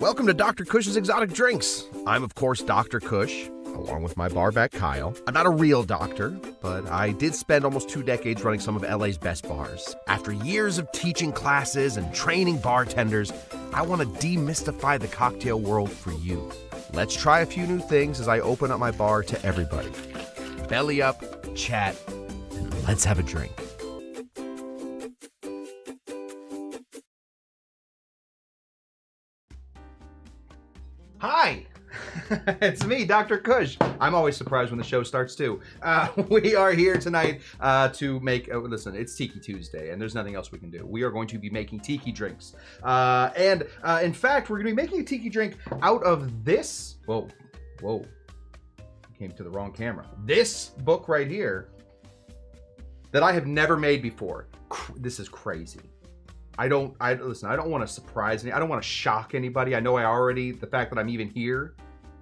Welcome to Dr. Cush's Exotic Drinks. I'm, of course, Dr. Cush, along with my barback Kyle. I'm not a real doctor, but I did spend almost 2 decades running some of LA's best bars. After years of teaching classes and training bartenders, I want to demystify the cocktail world for you. Let's try a few new things as I open up my bar to everybody. Belly up, chat, and let's have a drink. Hi, it's me, Dr. Cush. I'm always surprised when the show starts too. We are here tonight to make, listen, it's Tiki Tuesday and there's nothing else we can do. We are going to be making Tiki drinks. In fact, we're going to be making a Tiki drink out of this, whoa, came to the wrong camera. This book right here that I have never made before. This is crazy. I don't want to surprise I don't want to shock anybody. I know the fact that I'm even here,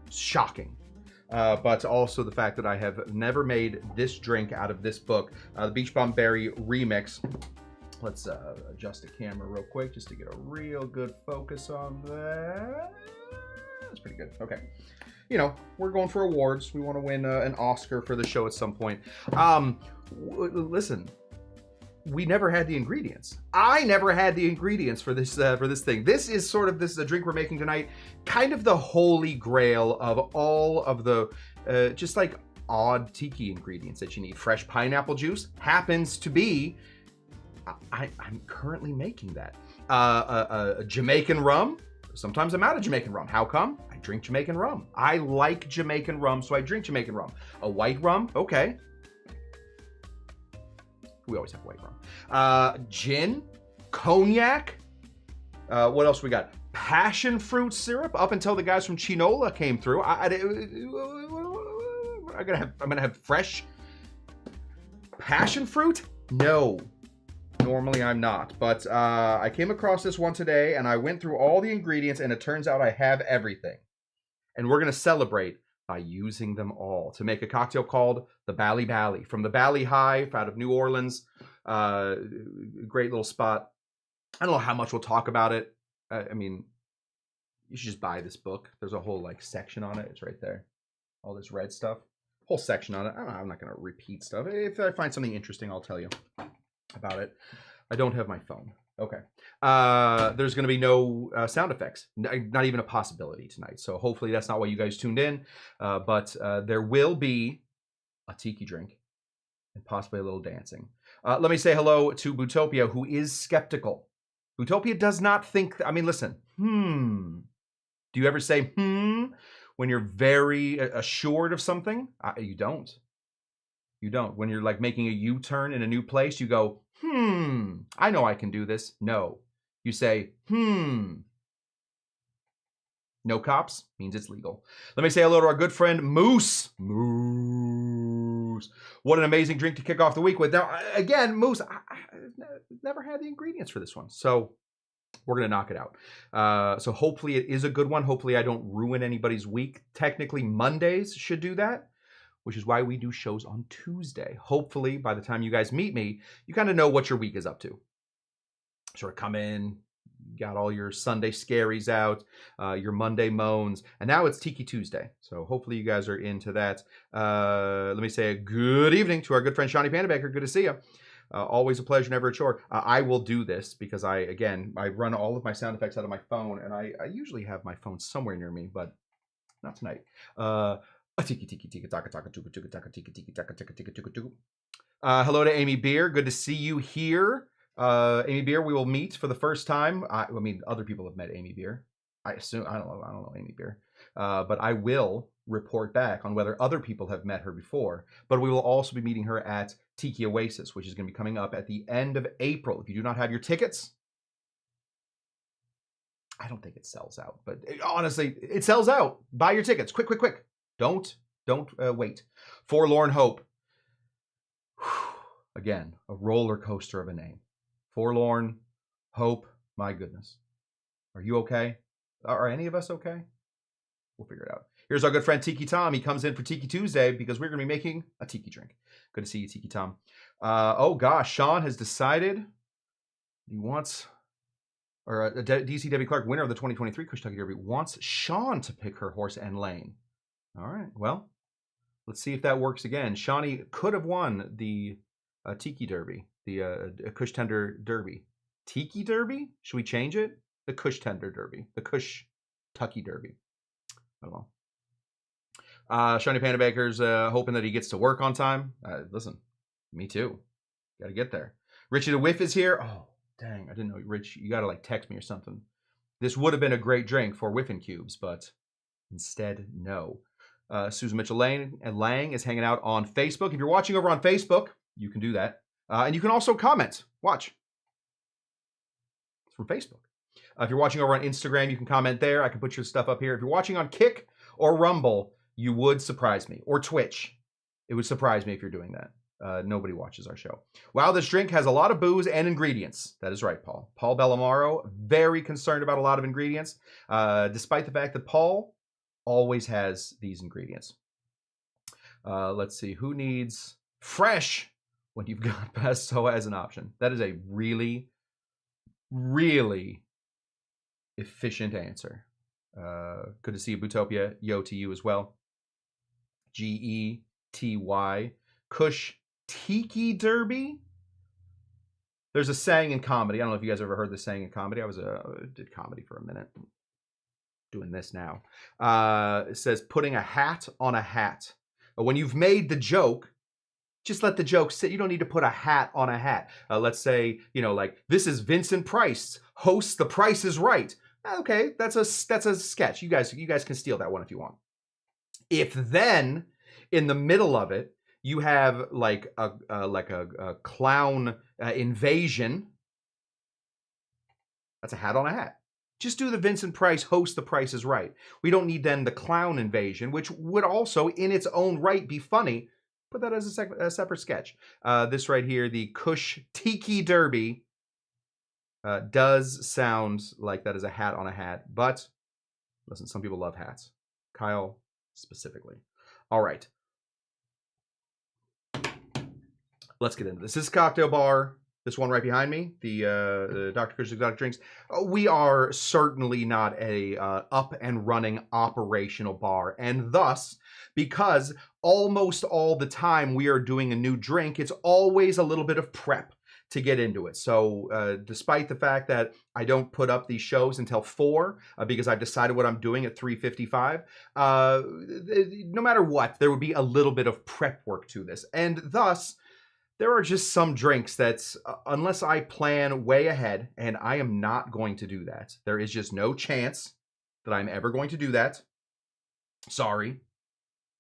shocking. But also the fact that I have never made this drink out of this book, the Beach Bomb Berry Remix. Let's adjust the camera real quick just to get a real good focus on that. That's pretty good. Okay. You know, we're going for awards. We want to win an Oscar for the show at some point. Listen. We never had the ingredients. I never had the ingredients for this thing. This is sort of the drink we're making tonight, kind of the holy grail of all of the just like odd tiki ingredients that you need. Fresh pineapple juice happens to be. I'm currently making that. A Jamaican rum. Sometimes I'm out of Jamaican rum. How come? I drink Jamaican rum. I like Jamaican rum, so I drink Jamaican rum. A white rum, okay. We always have white rum. Gin, cognac. What else we got? Passion fruit syrup. Up until the guys from Chinola came through. I'm gonna have fresh passion fruit. No, normally I'm not. But I came across this one today, and I went through all the ingredients, and it turns out I have everything. And we're gonna celebrate by using them all to make a cocktail called the Bali Bali from the Bali Ha'i out of New Orleans. Great little spot. I don't know how much we'll talk about it. I mean, you should just buy this book. There's a whole like section on it. It's right there. All this red stuff. Whole section on it. I'm not going to repeat stuff. If I find something interesting, I'll tell you about it. I don't have my phone. Okay. There's going to be no sound effects. Not even a possibility tonight. So hopefully that's not why you guys tuned in. But there will be a tiki drink and possibly a little dancing. Let me say hello to Bootopia, who is skeptical. Bootopia does not think... I mean, listen. Do you ever say, when you're very assured of something? You don't. You don't. When you're like making a U-turn in a new place, you go, I know I can do this. No. You say, No cops means it's legal. Let me say hello to our good friend Moose. Moose. What an amazing drink to kick off the week with. Now, again, Moose, I've never had the ingredients for this one. So we're going to knock it out. So hopefully it is a good one. Hopefully I don't ruin anybody's week. Technically, Mondays should do that, which is why we do shows on Tuesday. Hopefully, by the time you guys meet me, you kind of know what your week is up to. Sort of come in, got all your Sunday scaries out, your Monday moans, and now it's Tiki Tuesday. So hopefully you guys are into that. Let me say a good evening to our good friend Shawnee Pandabaker. Good to see you. Always a pleasure, never a chore. I will do this because I run all of my sound effects out of my phone, and I usually have my phone somewhere near me, but not tonight. Tiki tiki tiki taka taka tuka tuka taka tiki tiki taka taka tiki tuka tuka. Hello to Amy Beer. Good to see you here. Amy Beer, we will meet for the first time. I mean, other people have met Amy Beer. I assume I don't know Amy Beer, but I will report back on whether other people have met her before. But we will also be meeting her at Tiki Oasis, which is going to be coming up at the end of April. If you do not have your tickets, I don't think it sells out, but honestly, it sells out. Buy your tickets, quick, quick, quick. Don't wait. Forlorn Hope. Again, a roller coaster of a name. Forlorn Hope. My goodness. Are you okay? Are any of us okay? We'll figure it out. Here's our good friend Tiki Tom. He comes in for Tiki Tuesday because we're going to be making a tiki drink. Good to see you, Tiki Tom. Oh gosh, Sean has decided he wants or DC Debbie Clark, winner of the 2023 Kentucky Derby, wants Sean to pick her horse and lane. All right, well, let's see if that works again. Shawnee could have won the Tiki Derby, the Cush Tender Derby. Tiki Derby? Should we change it? The Cush Tender Derby, the Cush Tucky Derby. I don't know. Shawnee Panda Baker's hoping that he gets to work on time. Listen, me too. Got to get there. Richie the Whiff is here. Oh, dang, I didn't know. Rich, you got to like text me or something. This would have been a great drink for Whiffin Cubes, but instead, no. Susan Mitchell Lang is hanging out on Facebook. If you're watching over on Facebook, you can do that. And you can also comment. Watch. It's from Facebook. If you're watching over on Instagram, you can comment there. I can put your stuff up here. If you're watching on Kick or Rumble, you would surprise me. Or Twitch. It would surprise me if you're doing that. Nobody watches our show. Wow, this drink has a lot of booze and ingredients. That is right, Paul. Paul Bellamaro, very concerned about a lot of ingredients, despite the fact that Paul always has these ingredients. Let's see, who needs fresh when you've got pesto as an option? That is a really, really efficient answer. Good to see you, Bootopia. Yo to you as well. Gety. Cush Tiki Derby. There's a saying in comedy. I don't know if you guys ever heard this saying in comedy. I did comedy for a minute. Doing this now. It says putting a hat on a hat. When you've made the joke, just let the joke sit. You don't need to put a hat on a hat. Let's say, like, this is Vincent Price, hosts The Price is Right. Okay, that's a sketch. You guys can steal that one if you want. If then, in the middle of it, you have like a clown invasion, that's a hat on a hat. Just do the Vincent Price host The Price is Right. We don't need then the clown invasion, which would also in its own right be funny. Put that as a separate sketch. This right here, the Cush Tiki Derby, does sound like that is a hat on a hat. But listen, some people love hats. Kyle specifically. All right. Let's get into this. This is Cocktail Bar. This one right behind me, the Dr. Cush's Exotic Drinks. We are certainly not a up and running operational bar. And thus, because almost all the time we are doing a new drink, it's always a little bit of prep to get into it. So despite the fact that I don't put up these shows until 4, because I've decided what I'm doing at 3:55, no matter what, there would be a little bit of prep work to this. And thus, there are just some drinks that, unless I plan way ahead, and I am not going to do that. There is just no chance that I'm ever going to do that. Sorry.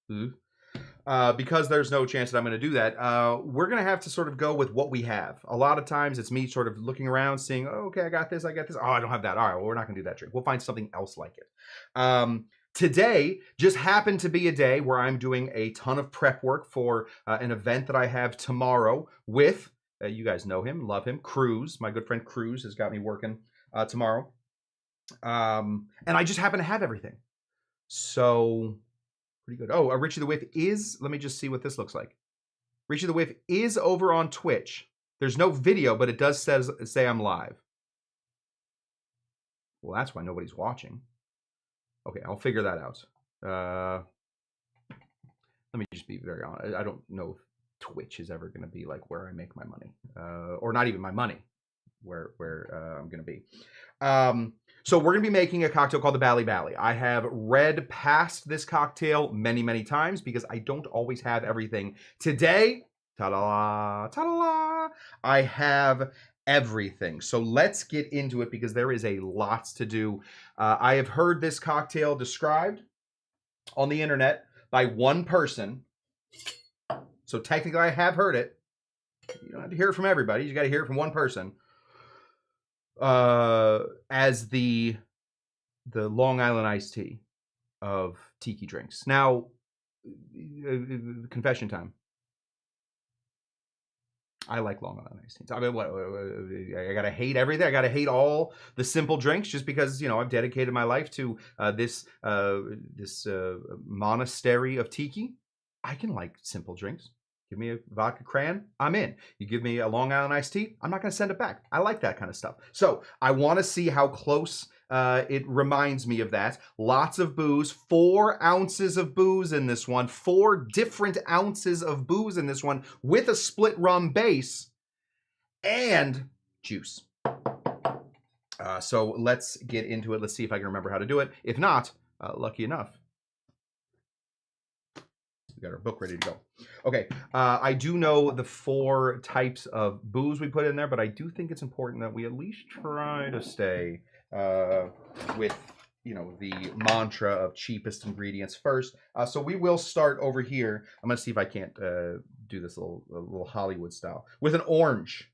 Because there's no chance that I'm going to do that, we're going to have to sort of go with what we have. A lot of times it's me sort of looking around, seeing, oh, okay, I got this. Oh, I don't have that. All right, well, we're not going to do that drink. We'll find something else like it. Today just happened to be a day where I'm doing a ton of prep work for an event that I have tomorrow with, you guys know him, love him, Cruz. My good friend Cruz has got me working tomorrow. And I just happen to have everything. So, pretty good. Oh, Richie the Whiff is, let me just see what this looks like. Richie the Whiff is over on Twitch. There's no video, but it does say I'm live. Well, that's why nobody's watching. Okay, I'll figure that out. Let me just be very honest. I don't know if Twitch is ever going to be like where I make my money, or not even my money, where I'm going to be. So we're going to be making a cocktail called the Bali Bali. I have read past this cocktail many, many times because I don't always have everything. Today, ta-da, ta-da, I have everything. So let's get into it because there is a lot to do. I have heard this cocktail described on the internet by one person. So technically I have heard it. You don't have to hear it from everybody. You got to hear it from one person. As the Long Island iced tea of tiki drinks. Now, confession time. I like Long Island iced teas. I mean, what? I gotta hate everything. I gotta hate all the simple drinks just because I've dedicated my life to this monastery of tiki. I can like simple drinks. Give me a vodka cran, I'm in. You give me a Long Island iced tea, I'm not going to send it back. I like that kind of stuff. So I want to see how close it reminds me of that. Lots of booze, 4 ounces of booze in this one, 4 different ounces of booze in this one with a split rum base and juice. So let's get into it. Let's see if I can remember how to do it. If not, lucky enough, we got our book ready to go. Okay, I do know the 4 types of booze we put in there, but I do think it's important that we at least try to stay with, you know, the mantra of cheapest ingredients first. So we will start over here. I'm gonna see if I can't do this little Hollywood style with an orange.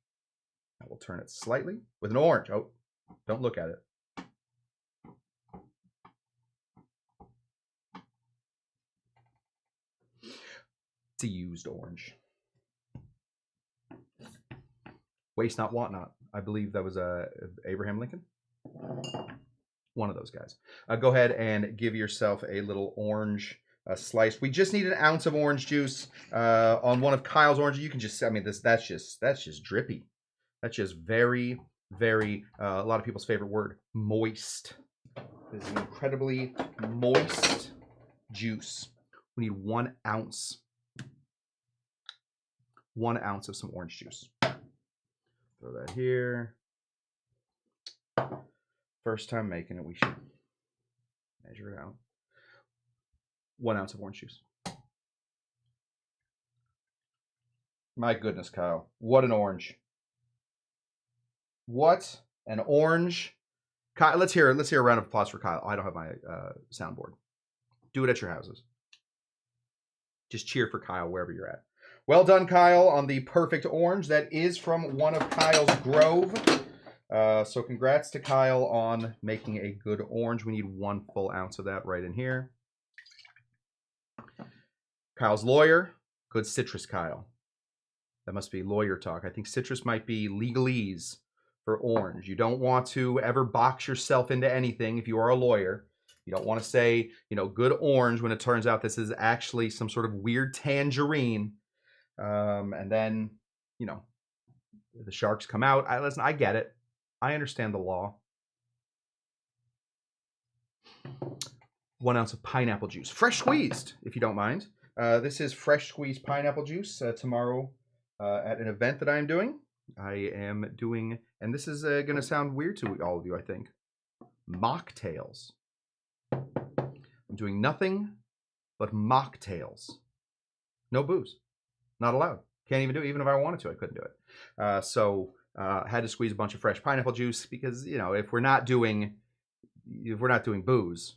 I will turn it slightly with an orange. Oh, don't look at it. It's a used orange. Waste not, want not. I believe that was Abraham Lincoln. One of those guys. Go ahead and give yourself a little orange slice. We just need an ounce of orange juice on one of Kyle's oranges. You can just, I mean, that's just drippy. That's just very, very, a lot of people's favorite word, moist. This is an incredibly moist juice. We need 1 ounce. 1 ounce of some orange juice. Throw that here. First time making it, we should measure it out. 1 ounce of orange juice. My goodness, Kyle. What an orange. What an orange. Kyle, let's hear a round of applause for Kyle. Oh, I don't have my soundboard. Do it at your houses. Just cheer for Kyle wherever you're at. Well done, Kyle, on the perfect orange. That is from one of Kyle's Grove. So congrats to Kyle on making a good orange. We need 1 full ounce of that right in here. Kyle's lawyer. Good citrus, Kyle. That must be lawyer talk. I think citrus might be legalese for orange. You don't want to ever box yourself into anything if you are a lawyer. You don't want to say, you know, good orange when it turns out this is actually some sort of weird tangerine. And then, you know, the sharks come out. Listen, I get it. I understand the law. 1 ounce of pineapple juice. Fresh squeezed, if you don't mind. This is fresh squeezed pineapple juice. Tomorrow at an event that I'm doing. I am doing, and this is going to sound weird to all of you, I think, mocktails. I'm doing nothing but mocktails. No booze. Not allowed. Can't even do it. Even if I wanted to, I couldn't do it. So had to squeeze a bunch of fresh pineapple juice because, you know, if we're not doing booze,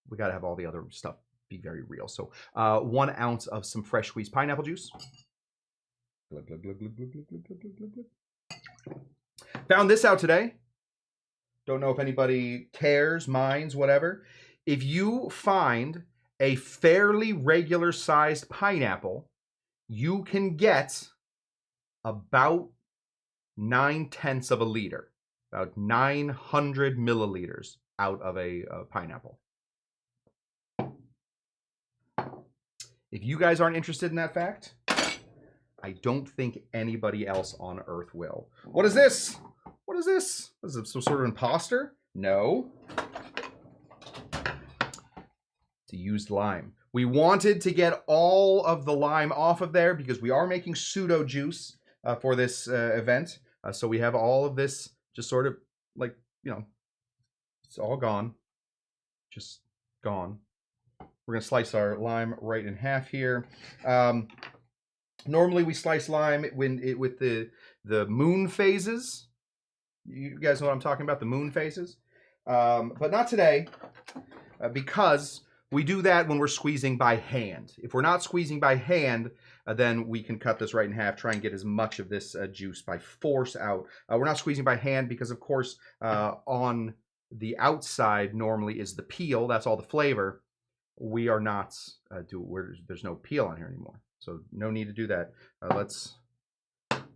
we got to have all the other stuff be very real. So 1 ounce of some fresh squeezed pineapple juice. Glug, glug, glug, glug, glug, glug, glug, glug, glug, glug. Found this out today. Don't know if anybody cares, minds, whatever. If you find a fairly regular sized pineapple, you can get about 9/10 of a liter, about 900 milliliters out of a pineapple. If you guys aren't interested in that fact, I don't think anybody else on Earth will. What is this? What is this? Is it some sort of imposter? No. It's a used lime. We wanted to get all of the lime off of there because we are making pseudo juice for this event. So we have all of this just sort of like, you know, it's all gone. Just gone. We're going to slice our lime right in half here. Normally we slice lime with the moon phases. You guys know what I'm talking about, the moon phases. But not today because we do that when we're squeezing by hand. If we're not squeezing by hand, then we can cut this right in half, try and get as much of this juice by force out. We're not squeezing by hand because, of course, on the outside normally is the peel. That's all the flavor. We are not there's no peel on here anymore. So no need to do that. Let's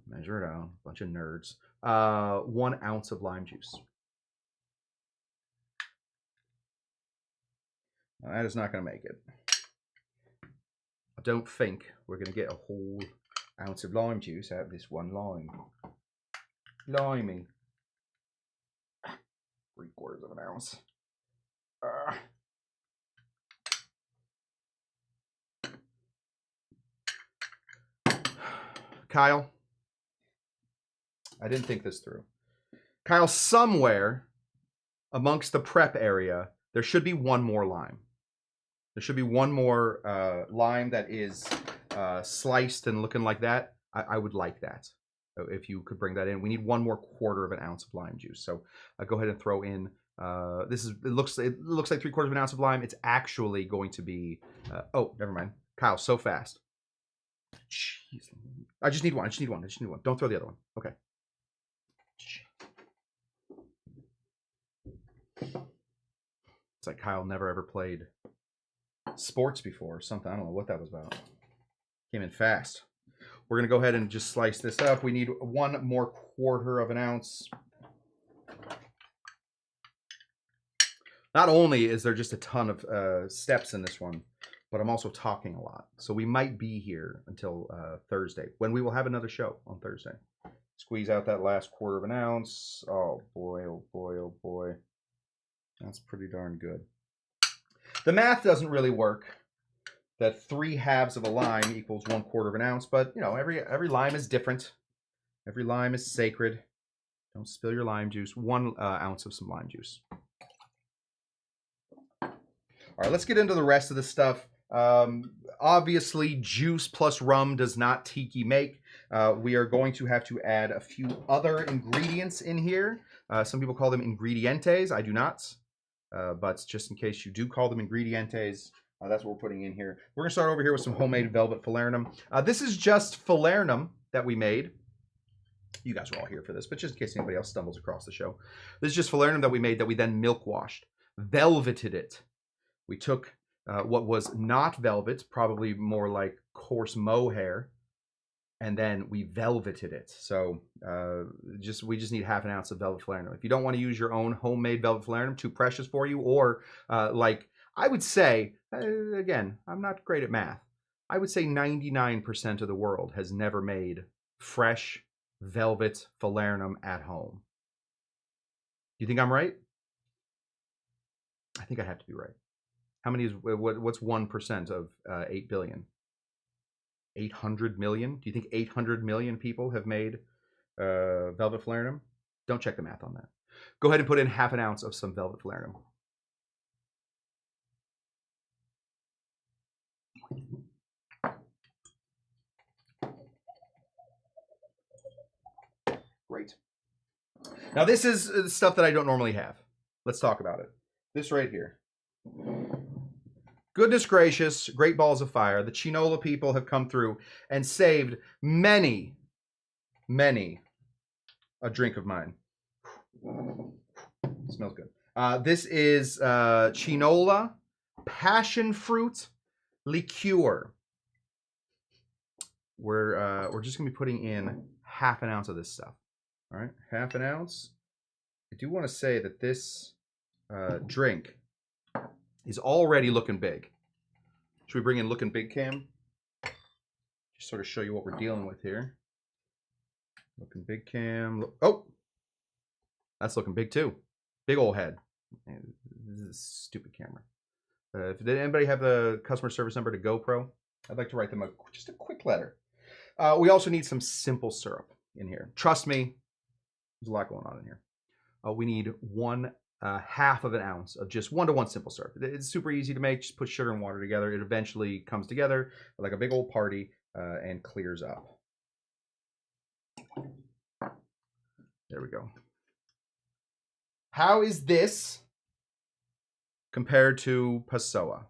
measure it out. Bunch of nerds. 1 ounce of lime juice. Now, that is not going to make it. I don't think we're going to get a whole ounce of lime juice out of this one lime. Limey. 3/4 of an ounce. Kyle, I didn't think this through. Kyle, somewhere amongst the prep area, there should be one more lime. There should be one more lime that is sliced and looking like that. I would like that. If you could bring that in. We need 1/4 of an ounce of lime juice. So go ahead and throw in, it looks like 3/4 of an ounce of lime. It's actually going to be, oh, never mind. Kyle, so fast. Jeez. I just need one. Don't throw the other one. Okay. It's like Kyle never ever played sports before or something. I don't know what that was about. Came in fast. We're going to go ahead and just slice this up. We need 1/4 of an ounce. Not only is there just a ton of steps in this one, but I'm also talking a lot. So we might be here until Thursday, when we will have another show on Thursday. Squeeze out that last 1/4 of an ounce. Oh boy, oh boy, oh boy. That's pretty darn good. The math doesn't really work, that 3/2 of a lime equals 1/4 of an ounce, but you know, every lime is different. Every lime is sacred. Don't spill your lime juice. 1 ounce of some lime juice. All right, let's get into the rest of the stuff. Obviously, juice plus rum does not tiki make. We are going to have to add a few other ingredients in here. Some people call them ingredientes. I do not. But just in case you do call them ingredientes, that's what we're putting in here. We're going to start over here with some homemade velvet falernum. This is just falernum that we made. You guys are all here for this, but just in case anybody else stumbles across the show. This is just falernum that we made that we then milk washed, velveted it. We took what was not velvet, probably more like coarse mohair, and then we velveted it. So we just need 1/2 ounce of velvet falernum. If you don't want to use your own homemade velvet falernum, too precious for you, or like I would say, again, I'm not great at math. I would say 99% of the world has never made fresh velvet falernum at home. Do you think I'm right? I think I have to be right. How many is, what's 1% of 8 billion? 800 million? Do you think 800 million people have made velvet falernum? Don't check the math on that. Go ahead and put in 1/2 ounce of some velvet falernum. Great. Now this is stuff that I don't normally have. Let's talk about it. This right here. Goodness gracious, great balls of fire. The Chinola people have come through and saved many a drink of mine. It smells good. This is Chinola passion fruit liqueur. We're just gonna be putting in 1/2 ounce of this stuff. All right, 1/2 ounce. I do want to say that this drink is already looking big. Should we bring in looking big cam? Just sort of show you what we're dealing with here. Looking big cam. Oh, that's looking big too. Big old head. Man, this is a stupid camera. Did anybody have the customer service number to GoPro? I'd like to write them just a quick letter. We also need some simple syrup in here. Trust me, there's a lot going on in here. We need 1/2 of an ounce of just 1-to-1 simple syrup. It's super easy to make. Just put sugar and water together. It eventually comes together like a big old party and clears up. There we go. How is this compared to Passoa?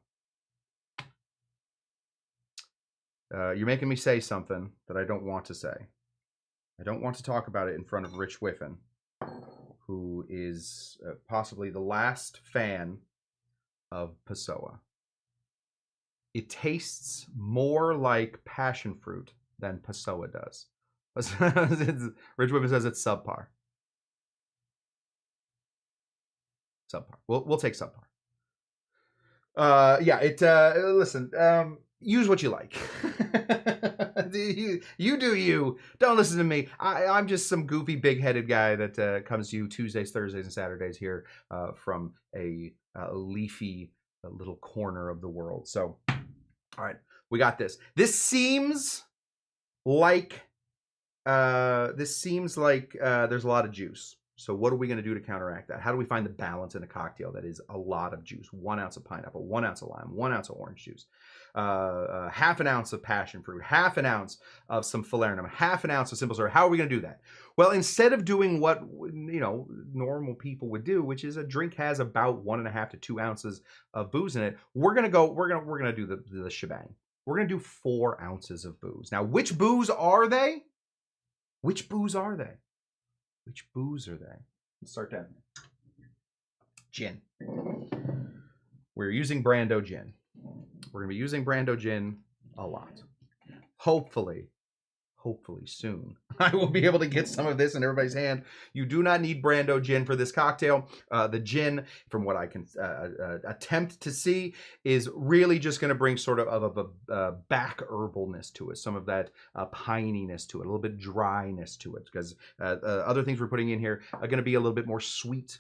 You're making me say something that I don't want to say. I don't want to talk about it in front of Rich Whiffen, who is possibly the last fan of Passoa. It tastes more like passion fruit than Passoa does. Rich Whiffen says it's subpar. Subpar. We'll take subpar. Yeah, listen, use what you like. You do you. Don't listen to me. I'm just some goofy, big-headed guy that comes to you Tuesdays, Thursdays, and Saturdays here from a leafy little corner of the world. So, all right, we got this. This seems like there's a lot of juice. So what are we going to do to counteract that? How do we find the balance in a cocktail that is a lot of juice? 1 ounce of pineapple, 1 ounce of lime, 1 ounce of orange juice, half an ounce of passion fruit, half an ounce of some falernum, half an ounce of simple syrup. How are we going to do that? Well, instead of doing what normal people would do, which is a drink has about 1.5 to 2 ounces of booze in it, we're gonna do the shebang. We're gonna do 4 ounces of booze. Now, which booze are they? Which booze are they? Which booze are they? Let's start down here. Gin. We're using Brando gin. We're going to be using Brando gin a lot. Hopefully soon, I will be able to get some of this in everybody's hand. You do not need Brando gin for this cocktail. The gin, from what I can attempt to see, is really just going to bring sort of a back herbalness to it, some of that pininess to it, a little bit dryness to it, because other things we're putting in here are going to be a little bit more sweet.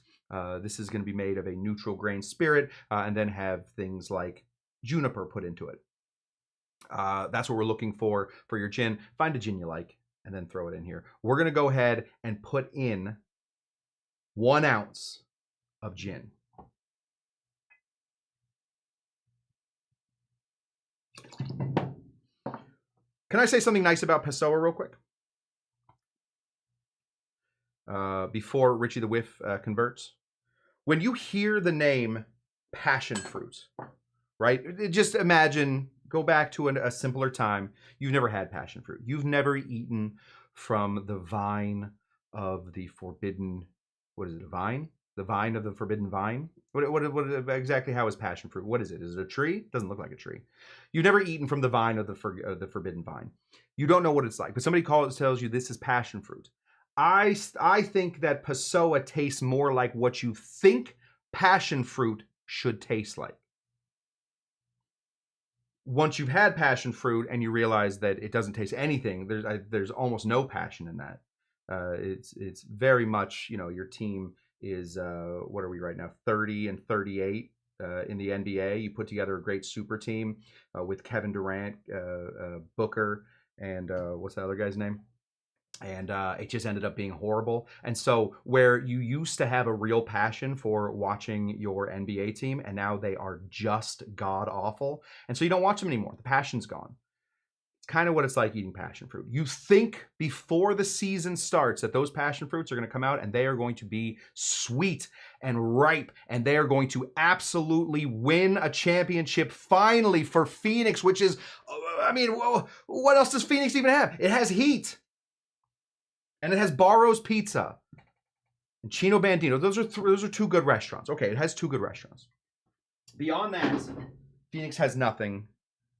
This is going to be made of a neutral grain spirit, and then have things like juniper put into it. That's what we're looking for your gin. Find a gin you like and then throw it in here. We're going to go ahead and put in 1 ounce of gin. Can I say something nice about Pessoa real quick? Before Richie the Whiff converts. When you hear the name passion fruit, right? Just imagine, go back to a simpler time. You've never had passion fruit. You've never eaten from the vine of the forbidden, what is it, a vine? The vine of the forbidden vine? What exactly, how is passion fruit? What is it? Is it a tree? It doesn't look like a tree. You've never eaten from the vine of the forbidden vine. You don't know what it's like, but somebody tells you this is passion fruit. I think that Pessoa tastes more like what you think passion fruit should taste like. Once you've had passion fruit and you realize that it doesn't taste anything, there's almost no passion in that. It's very much, your team is, what are we right now, 30 and 38 in the NBA. You put together a great super team with Kevin Durant, Booker, and what's the other guy's name? And it just ended up being horrible. And so where you used to have a real passion for watching your NBA team, and now they are just god awful. And so you don't watch them anymore. The passion's gone. It's kind of what it's like eating passion fruit. You think before the season starts that those passion fruits are going to come out and they are going to be sweet and ripe, and they are going to absolutely win a championship finally for Phoenix, which is, I mean, what else does Phoenix even have? It has heat. And it has Barro's Pizza and Chino Bandino. Those are 2 good restaurants. Okay, it has 2 good restaurants. Beyond that, Phoenix has nothing,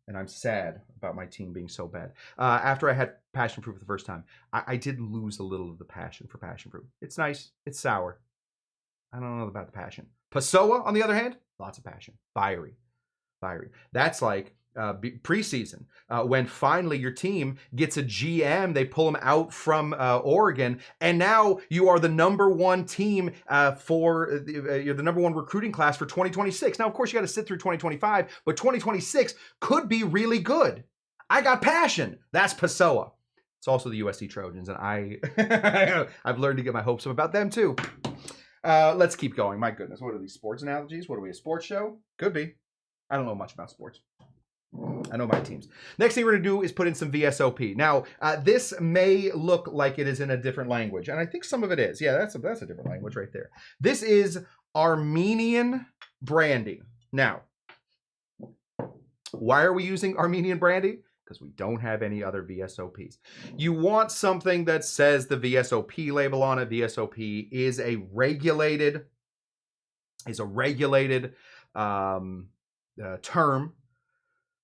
and I'm sad about my team being so bad. After I had passion fruit for the first time, I did lose a little of the passion for passion fruit. It's nice. It's sour. I don't know about the passion. Pessoa, on the other hand, lots of passion. Fiery. That's like preseason, when finally your team gets a GM, they pull them out from Oregon, and now you are the #1 team you're the #1 recruiting class for 2026. Now, of course, you got to sit through 2025, but 2026 could be really good. I got passion. That's Pessoa. It's also the USC Trojans, and I've learned to get my hopes up about them too. Let's keep going. My goodness, what are these sports analogies? What are we, a sports show? Could be. I don't know much about sports. I know my teams. Next thing we're going to do is put in some VSOP. Now, this may look like it is in a different language, and I think some of it is. Yeah, that's a different language right there. This is Armenian brandy. Now, why are we using Armenian brandy? Because we don't have any other VSOPs. You want something that says the VSOP label on it. VSOP is a regulated term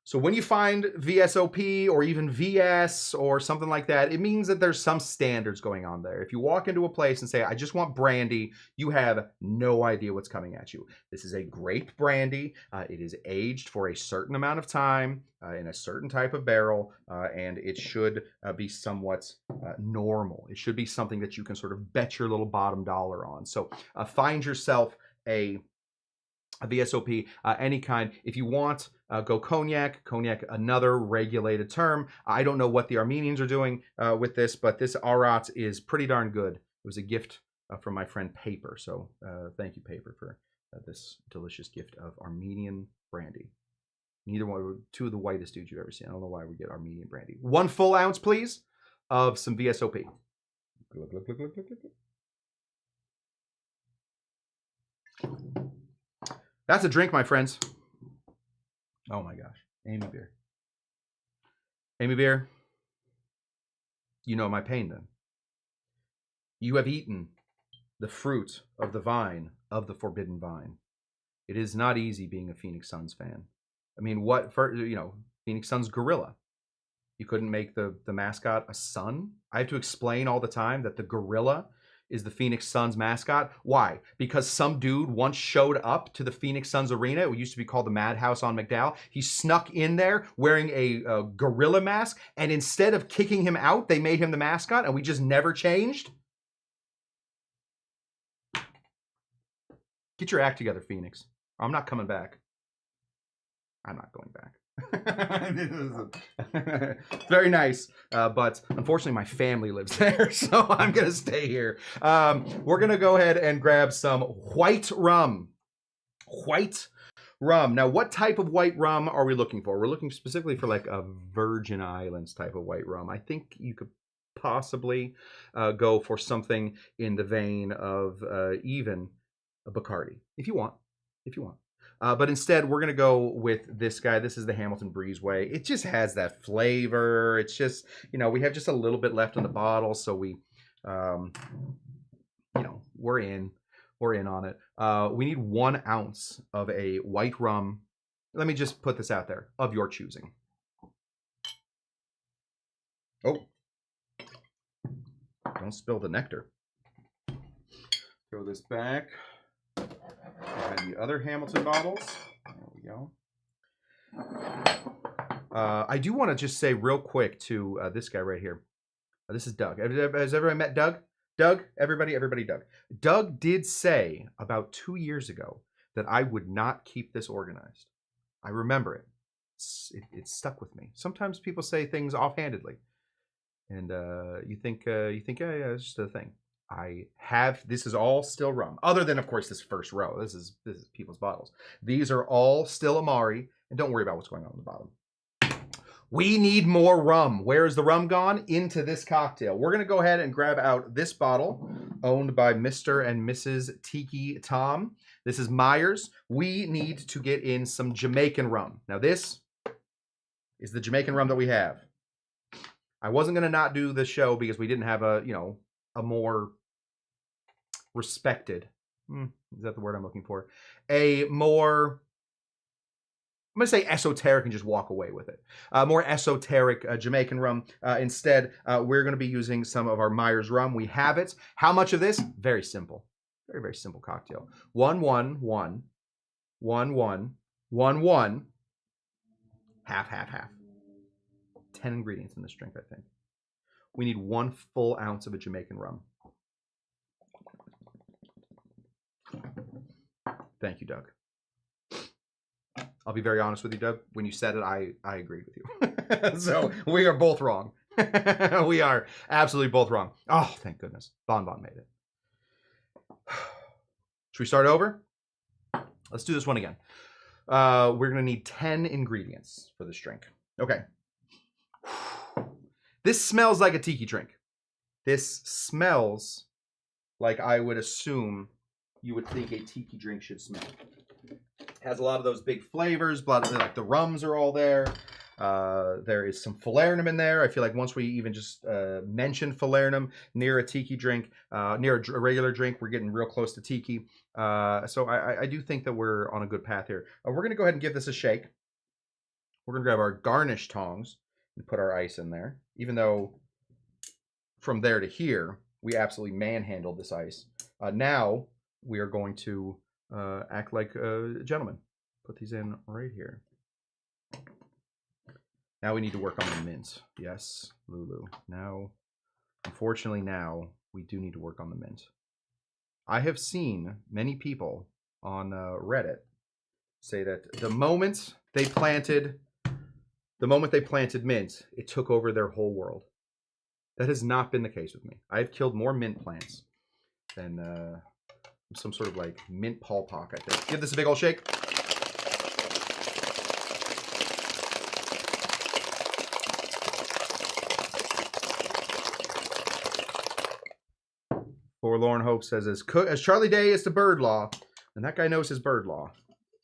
So when you find VSOP or even VS or something like that, it means that there's some standards going on there. If you walk into a place and say, I just want brandy, you have no idea what's coming at you. This is a grape brandy. It is aged for a certain amount of time in a certain type of barrel, and it should be somewhat normal. It should be something that you can sort of bet your little bottom dollar on. So find yourself a VSOP, any kind. If you want, go cognac. Cognac, another regulated term. I don't know what the Armenians are doing with this, but this Arat is pretty darn good. It was a gift from my friend Paper. So thank you, Paper, for this delicious gift of Armenian brandy. Neither one, two of the whitest dudes you've ever seen. I don't know why we get Armenian brandy. 1 full ounce, please, of some VSOP. Look, look, look, look, look, look. That's a drink, my friends. Oh my gosh. Amy Beer. Amy Beer, you know my pain then. You have eaten the fruit of the vine, of the forbidden vine. It is not easy being a Phoenix Suns fan. I mean, what, for, you know, Phoenix Suns gorilla. You couldn't make the mascot a sun? I have to explain all the time that the gorilla is the Phoenix Suns mascot. Why? Because some dude once showed up to the Phoenix Suns arena. It used to be called the Madhouse on McDowell. He snuck in there wearing a gorilla mask, and instead of kicking him out, they made him the mascot, and we just never changed. Get your act together, Phoenix. I'm not coming back. I'm not going back. Very nice, but unfortunately my family lives there, so I'm gonna stay here. We're gonna go ahead and grab some white rum. Now, what type of white rum are we looking for? We're looking specifically for like a Virgin Islands type of white rum. I think you could possibly go for something in the vein of even a Bacardi, if you want. But instead, we're going to go with this guy. This is the Hamilton Breezeway. It just has that flavor. It's just, you know, we have just a little bit left in the bottle, so we, you know, we're in on it. We need 1 ounce of a white rum. Let me just put this out there, of your choosing. Oh, don't spill the nectar. Throw this back. And the other Hamilton bottles. There we go. I do want to just say real quick to this guy right here. This is Doug. Has everyone met Doug? Doug, everybody, Doug. Doug did say about 2 years ago that I would not keep this organized. I remember it. It stuck with me. Sometimes people say things offhandedly, and you think, yeah, it's just a thing. This is all still rum, other than of course this first row. This is people's bottles. These are all still Amari, and don't worry about what's going on the bottom. We need more rum. Where is the rum gone? Into this cocktail. We're gonna go ahead and grab out this bottle, owned by Mr. and Mrs. Tiki Tom. This is Myers. We need to get in some Jamaican rum. Now this is the Jamaican rum that we have. I wasn't gonna not do the show because we didn't have a more respected, is that the word I'm looking for? A more, I'm going to say esoteric and just walk away with it. More esoteric Jamaican rum. Instead, we're going to be using some of our Myers rum. We have it. How much of this? Very simple. Very, very simple cocktail. 1, 1, 1, 1, 1, 1, 1, half, half, half. 10 ingredients in this drink, I think. We need 1 full ounce of a Jamaican rum. Thank you, Doug. I'll be very honest with you, Doug. When you said it, I agreed with you. So we are both wrong. We are absolutely both wrong. Oh, thank goodness. Bon made it. Should we start over? Let's do this one again. We're going to need 10 ingredients for this drink. Okay. This smells like a tiki drink. This smells like I would assume you would think a tiki drink should smell. It has a lot of those big flavors, like the rums are all there. There is some falernum in there. I feel like once we even just mention falernum near a tiki drink, near a regular drink, we're getting real close to tiki. So I do think that we're on a good path here. We're going to go ahead and give this a shake. we're going to grab our garnish tongs and put our ice in there. Even though from there to here, we absolutely manhandled this ice. Now we are going to act like a gentleman. Put these in right here. Now we need to work on the mint. Yes, Lulu. Now, unfortunately now, we do need to work on the mint. I have seen many people on Reddit say that the moment they planted mint, it took over their whole world. That has not been the case with me. I've killed more mint plants than some sort of like mint Paul Pock, I think. Give this a big old shake. Forlorn Hope says, as Charlie Day is to bird law, and that guy knows his bird law,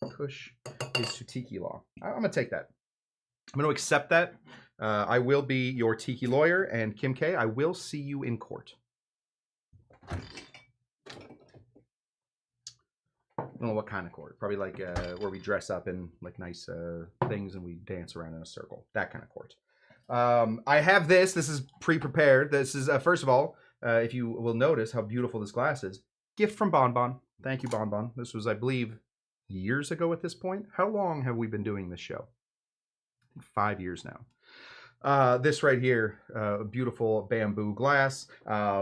Cush is to Tiki law. I'm going to take that. I'm going to accept that. I will be your Tiki lawyer, and Kim K, I will see you in court. I don't know what kind of court. Probably like where we dress up in like nice things and we dance around in a circle. That kind of court. I have this. This is pre-prepared. This is, first of all, if you will notice how beautiful this glass is. Gift from Bonbon. Thank you, Bonbon. This was, I believe, years ago at this point. How long have we been doing this show? I think 5 years now. This right here, beautiful bamboo glass,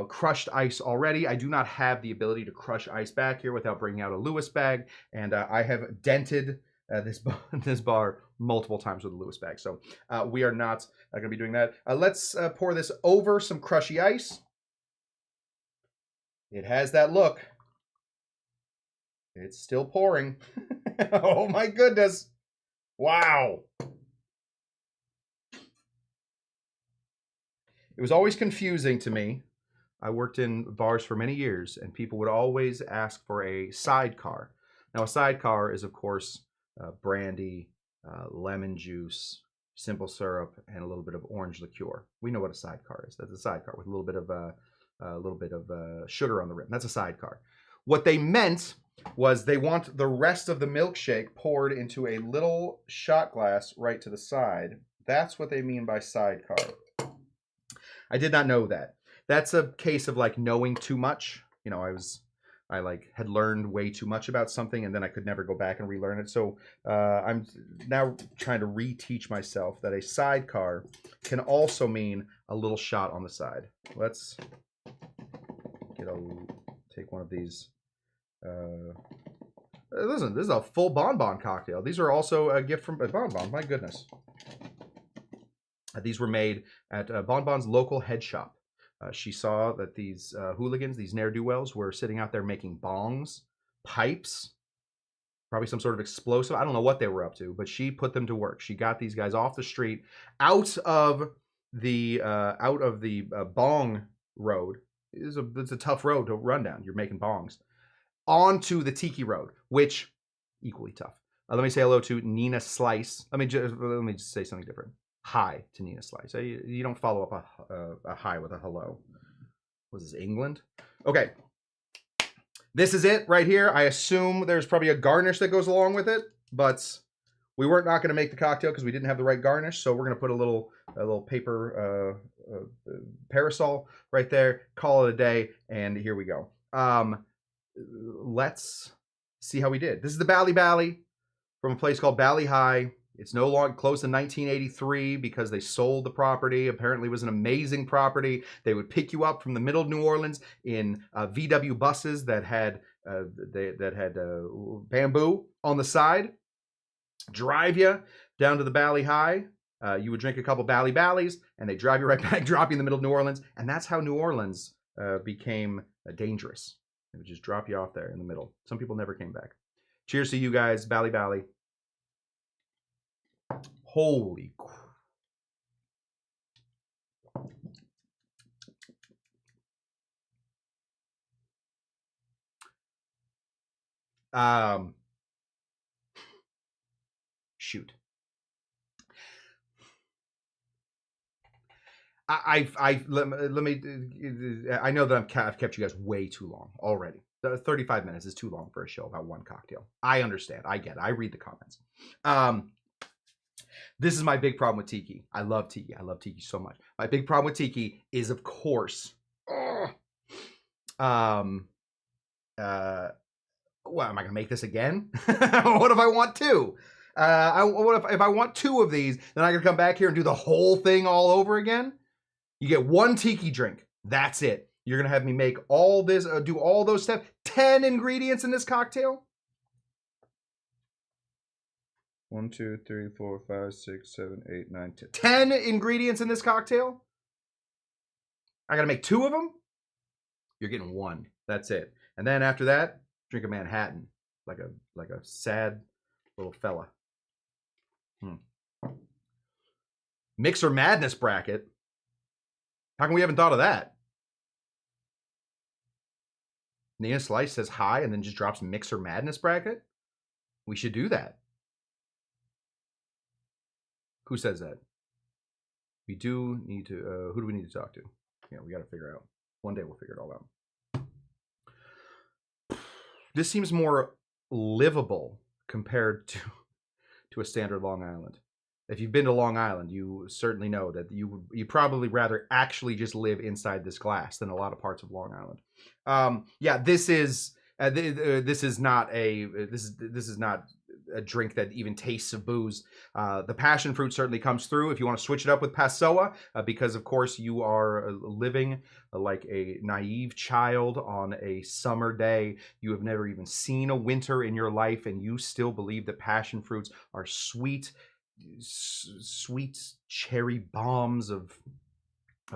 crushed ice already. I do not have the ability to crush ice back here without bringing out a Lewis bag, and I have dented this bar multiple times with a Lewis bag, so we are not going to be doing that. Let's pour this over some crushy ice. It has that look. It's still pouring. Oh my goodness. Wow. It was always confusing to me. I worked in bars for many years, and people would always ask for a sidecar. Now, a sidecar is, of course, brandy, lemon juice, simple syrup, and a little bit of orange liqueur. We know what a sidecar is. That's a sidecar with a little bit of sugar on the rim. That's a sidecar. What they meant was they want the rest of the milkshake poured into a little shot glass right to the side. That's what they mean by sidecar. I did not know that. That's a case of like knowing too much. You know, I like had learned way too much about something, and then I could never go back and relearn it. So I'm now trying to reteach myself that a sidecar can also mean a little shot on the side. Let's take one of these. Listen, this is a full Bonbon cocktail. These are also a gift from Bonbon. My goodness. These were made at Bonbon's local head shop. She saw that these hooligans, these ne'er-do-wells, were sitting out there making bongs, pipes, probably some sort of explosive. I don't know what they were up to, but she put them to work. She got these guys off the street, out of the bong road. It's a tough road to run down. You're making bongs. Onto the Tiki road, which equally tough. Let me say hello to Nina Slice. Let me just say something different. Hi to Nina Slice. You don't follow up a hi with a hello. Was this England? Okay. This is it right here. I assume there's probably a garnish that goes along with it, but we weren't not going to make the cocktail because we didn't have the right garnish. So we're going to put a little paper parasol right there. Call it a day, and here we go. Let's see how we did. This is the Bali Bali from a place called Bali Ha'i. It's no longer closed in 1983 because they sold the property. Apparently, it was an amazing property. They would pick you up from the middle of New Orleans in VW buses that had bamboo on the side, drive you down to the Bali Ha'i. You would drink a couple Bali Balis, and they drive you right back, drop you in the middle of New Orleans. And that's how New Orleans became dangerous. It would just drop you off there in the middle. Some people never came back. Cheers to you guys, Bali Bali. Holy shoot. Let me. I know that I've kept you guys way too long already. 35 minutes is too long for a show about one cocktail. I understand. I get it. I read the comments. This is my big problem with Tiki. I love Tiki. I love Tiki so much. My big problem with Tiki is, of course, what am I gonna make this again? What if I want two? What if I want two of these? Then I gotta come back here and do the whole thing all over again. You get one Tiki drink. That's it. You're gonna have me make all this, do all those steps. 10 ingredients in this cocktail. 1, 2, 3, 4, 5, 6, 7, 8, 9, 10. 10 ingredients in this cocktail. I gotta make 2 of them. You're getting 1. That's it. And then after that, drink a Manhattan, like a sad little fella. Mixer Madness bracket. How come we haven't thought of that? Nina Slice says hi and then just drops Mixer Madness bracket. We should do that. Who says that? We do need to. Who do we need to talk to? Yeah, we got to figure out. One day we'll figure it all out. This seems more livable compared to a standard Long Island. If you've been to Long Island, you certainly know that you probably rather actually just live inside this glass than a lot of parts of Long Island. Yeah, this is not a drink that even tastes of booze. The passion fruit certainly comes through if you want to switch it up with Passoa, because of course you are living like a naive child on a summer day. You have never even seen a winter in your life, and you still believe that passion fruits are sweet cherry bombs of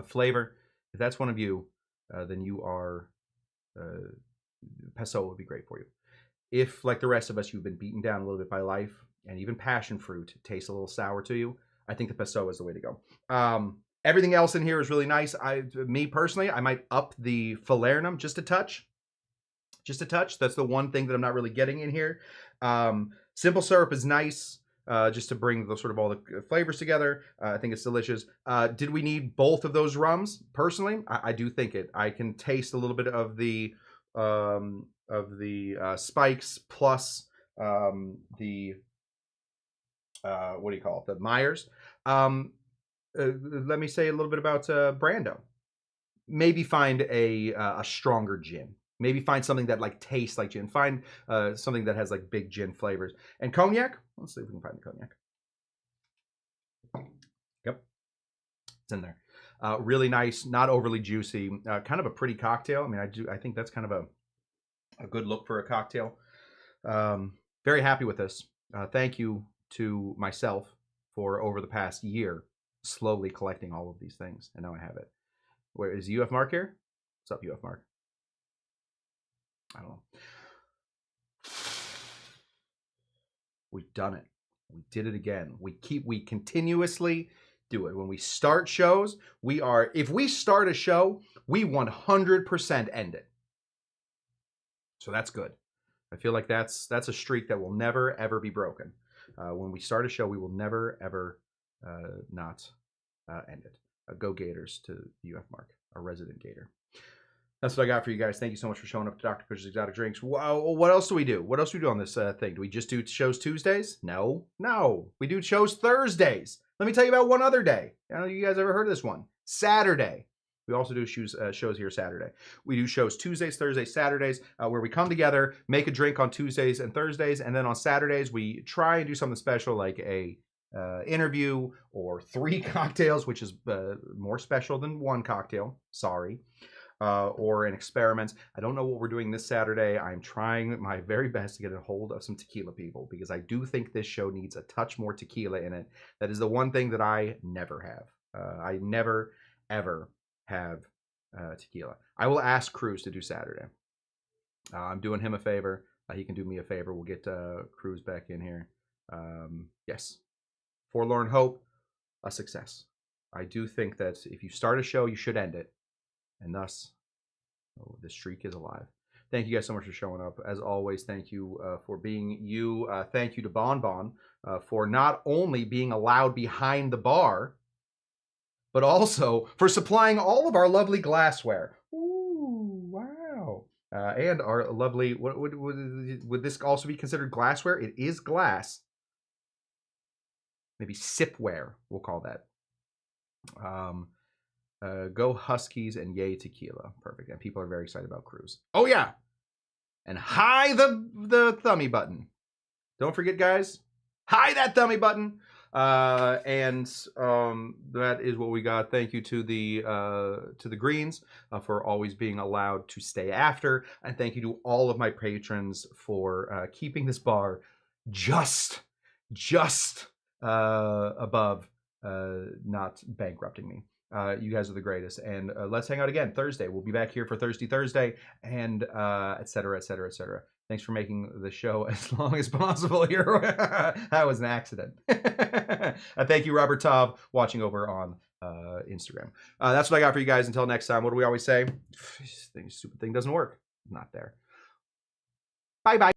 flavor. If that's one of you, then you are Passoa would be great for you. If, like the rest of us, you've been beaten down a little bit by life, and even passion fruit tastes a little sour to you, I think the Passoa is the way to go. Everything else in here is really nice. Me personally, I might up the falernum just a touch. Just a touch. That's the one thing that I'm not really getting in here. Simple syrup is nice. Just to bring the sort of all the flavors together. I think it's delicious. Did we need both of those rums? Personally, I do think it. I can taste a little bit of the spikes plus the what do you call it? The Myers. Let me say a little bit about Brando. Maybe find a stronger gin. Maybe find something that like tastes like gin. Find something that has like big gin flavors. And cognac. Let's see if we can find the cognac. Yep, it's in there. Really nice, not overly juicy. Kind of a pretty cocktail. I mean, I think that's kind of a good look for a cocktail. Very happy with this. Thank you to myself for over the past year slowly collecting all of these things, and now I have it. Where is UF Mark here? What's up, UF Mark? I don't know. We've done it. We did it again. We continuously do it. When we start shows, if we start a show, we 100% end it. So that's good. I feel like that's a streak that will never ever be broken. When we start a show, we will never ever not end it. Go Gators to the UF Mark, our resident Gator. That's what I got for you guys. Thank you so much for showing up to Dr. Cush's Exotic Drinks. Wow, what else do we do? What else do we do on this thing? Do we just do shows Tuesdays? No. We do shows Thursdays. Let me tell you about one other day. I don't know if you guys ever heard of this one. Saturday. We also do shows here Saturday. We do shows Tuesdays, Thursdays, Saturdays, where we come together, make a drink on Tuesdays and Thursdays, and then on Saturdays we try and do something special like a interview or 3 cocktails, which is more special than 1 cocktail. Sorry. Or an experiment. I don't know what we're doing this Saturday. I'm trying my very best to get a hold of some tequila people because I do think this show needs a touch more tequila in it. That is the one thing that I never have. I never, ever have tequila. I will ask Cruz to do Saturday. I'm doing him a favor. He can do me a favor. We'll get Cruz back in here. Yes. Forlorn hope, a success. I do think that if you start a show, you should end it. And thus, the streak is alive. Thank you guys so much for showing up. As always, thank you for being you. Thank you to Bon Bon for not only being allowed behind the bar, but also for supplying all of our lovely glassware. Ooh, wow. And our lovely, would this also be considered glassware? It is glass. maybe sipware, we'll call that. Go Huskies and yay tequila. Perfect. And people are very excited about cruise. Oh yeah. And high the thummy button. Don't forget, guys. High that thummy button. And that is what we got. Thank you to the Greens for always being allowed to stay after, and thank you to all of my patrons for keeping this bar just above not bankrupting me. You guys are the greatest, and let's hang out again Thursday. We'll be back here for Thirsty Thursday, and et cetera, et cetera, et cetera. Thanks for making the show as long as possible here. That was an accident. Thank you, Robert Taub, watching over on Instagram. That's what I got for you guys. Until next time, what do we always say? This stupid thing doesn't work. Not there. Bye-bye.